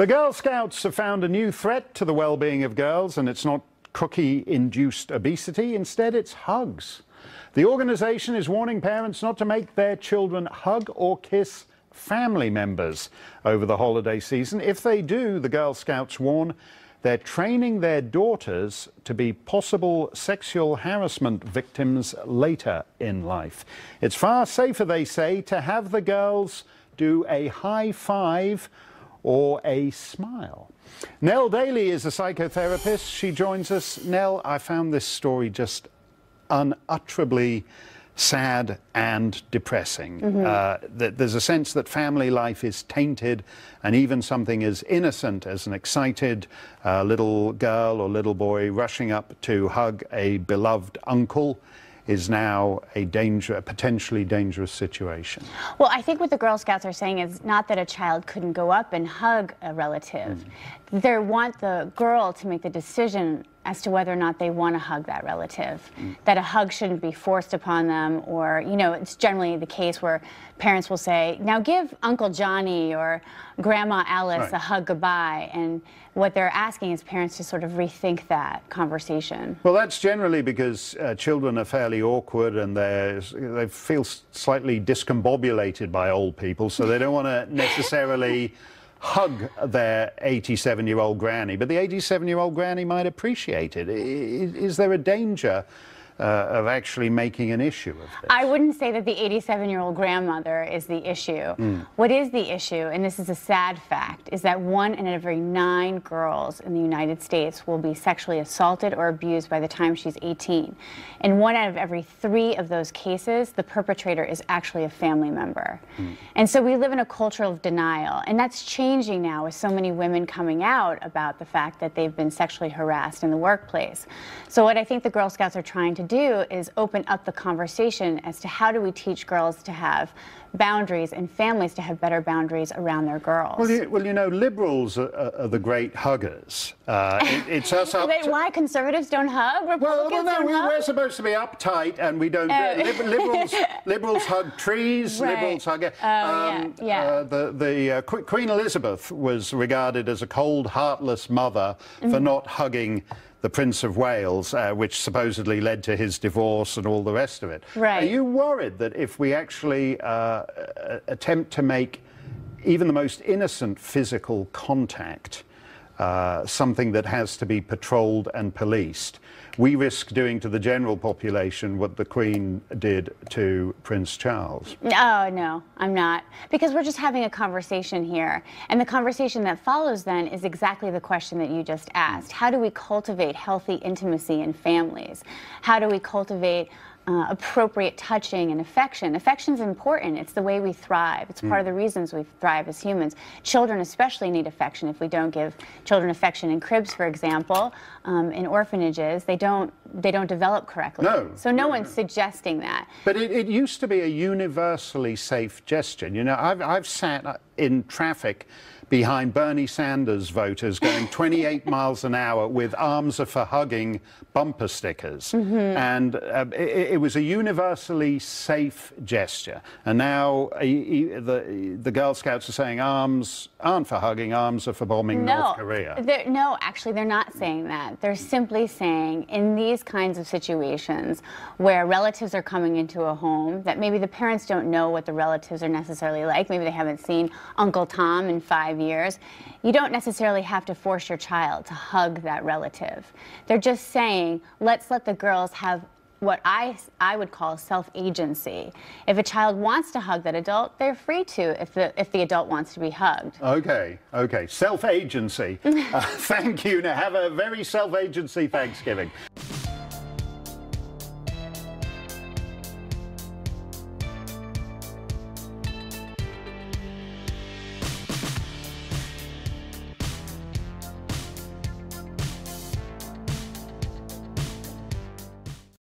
The Girl Scouts have found a new threat to the well-being of girls, and it's not cookie-induced obesity. Instead, it's hugs. The organization is warning parents not to make their children hug or kiss family members over the holiday season. If they do, the Girl Scouts warn, they're training their daughters to be possible sexual harassment victims later in life. It's far safer, they say, to have the girls do a high five or a smile. Nell Daly is a psychotherapist. She joins us. Nell, I found this story just unutterably sad and depressing. There's a sense that family life is tainted, and even something as innocent as an excited little girl or little boy rushing up to hug a beloved uncle is now a potentially dangerous situation. Well, I think what the Girl Scouts are saying is not that a child couldn't go up and hug a relative. They want the girl to make the decision as to whether or not they want to hug that relative, that a hug shouldn't be forced upon them, or, you know, it's generally the case where parents will say, now give Uncle Johnny or Grandma Alice a hug goodbye, and what they're asking is parents to sort of rethink that conversation. Well, that's generally because children are fairly awkward and they feel slightly discombobulated by old people, so they don't want to necessarily hug their 87-year-old granny, but the 87-year-old granny might appreciate it. Is there a danger of actually making an issue of this? I wouldn't say that the 87-year-old grandmother is the issue. What is the issue, and this is a sad fact, is that 1 in every 9 girls in the United States will be sexually assaulted or abused by the time she's 18. In 1 out of every 3 of those cases, the perpetrator is actually a family member. And so we live in a culture of denial, and that's changing now with so many women coming out about the fact that they've been sexually harassed in the workplace. So what I think the Girl Scouts are trying to do is open up the conversation as to how do we teach girls to have boundaries and families to have better boundaries around their girls. Well, you know, liberals are the great huggers. It's us up. Why conservatives don't hug? Republicans don't hug? We're supposed to be uptight, and we don't. Liberals hug trees. Liberals hug. Queen Elizabeth was regarded as a cold, heartless mother for not hugging the Prince of Wales, which supposedly led to his divorce and all the rest of it. Are you worried that if we actually attempt to make even the most innocent physical contact something that has to be patrolled and policed, we risk doing to the general population what the Queen did to Prince Charles? Oh, no, I'm not. Because we're just having a conversation here. And the conversation that follows then is exactly the question that you just asked. How do we cultivate healthy intimacy in families? How do we cultivate appropriate touching and affection? Affection's important. It's the way we thrive. It's part of the reasons we thrive as humans. Children especially need affection. If we don't give children affection in cribs, for example, in orphanages, they don't develop correctly. So no one's suggesting that. But it used to be a universally safe gesture. You know, I've sat in traffic behind Bernie Sanders voters going 28 miles an hour with arms are for hugging bumper stickers. And it was a universally safe gesture. And now the Girl Scouts are saying arms aren't for hugging, arms are for bombing North Korea. No, actually, they're not saying that. They're simply saying in these kinds of situations where relatives are coming into a home that maybe the parents don't know what the relatives are necessarily like, maybe they haven't seen Uncle Tom in 5 years, you don't necessarily have to force your child to hug that relative. They're just saying, let's let the girls have what I would call self-agency. If a child wants to hug that adult, they're free to if the adult wants to be hugged. Okay, self-agency. Thank you. Now have a very self-agency Thanksgiving.